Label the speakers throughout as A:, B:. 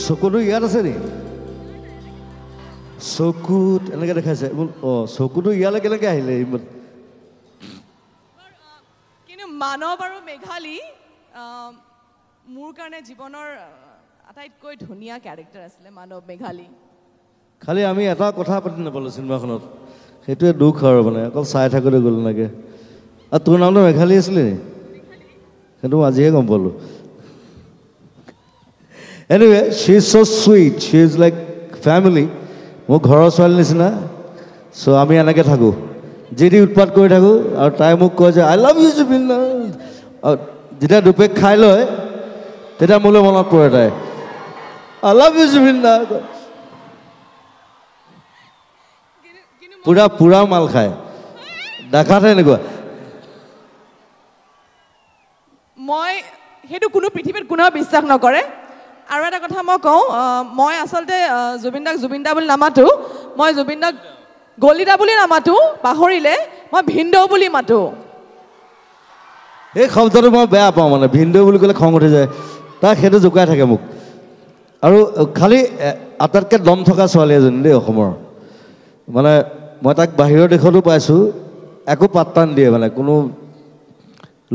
A: চকুটো ইয়াত আছে নি চকুত এনেকৈ দেখাইছে অঁ চকুটো ইয়ালৈ কেনেকৈ আহিলে ইমান
B: কিন্তু মানৱ আৰু মেঘালী মোৰ কাৰণে জীৱনৰ আটাইতকৈ ধুনীয়া কেৰেক্টাৰ আছিলে মানৱ মেঘালী
A: খালি আমি এটা কথা পাতি নাপালোঁ চিনেমাখনত সেইটোৱে দুখ আৰু মানে অকল চাই থাকোঁতে গ'ল এনেকৈ আৰু তোৰ নামটো মেঘালী আছিলে নি সেইটো আজিহে গম পালোঁ Anyway, she is so sweet. She is like family. মোৰ ঘৰৰ ছোৱালী নিচিনা চ' আমি এনেকৈ থাকোঁ যি দি উৎপাত কৰি থাকোঁ আৰু তাই মোক কয় যে আই লাভ ইউ জুবিন দা যেতিয়া দুপেক খাই লয় তেতিয়া মোলৈ মনত পৰে তাই আই লাভ ইউ জুবিন দা পুৰা মাল খায় দেখাতে এনেকুৱা
B: মই সেইটো কোনো পৃথিৱীত কোনেও বিশ্বাস নকৰে আৰু এটা কথা মই কওঁ মই আচলতে জুবিন দাক বুলি নামাতো মই জুবিন দাক গলিদা বুলি নামাতো পাহৰিলে মই ভিনদেউ বুলি মাতো
A: এই শব্দটো মই বেয়া পাওঁ মানে ভিনদেউ বুলি ক'লে খং উঠি যায় তাক সেইটো জোকাই থাকে মোক আৰু খালি আটাইতকৈ দম থকা ছোৱালী এজনী দেই অসমৰ মানে মই তাক বাহিৰৰ দেশতো পাইছোঁ একো পাত্তা নিদিয়ে মানে কোনো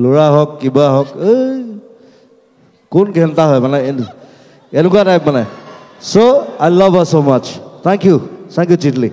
A: ল'ৰা হওক কিবা হওক এই কোন ঘেণ্টা হয় মানে এনেকুৱা টাইপ মানে চ' I love her so' much thank U চিটলি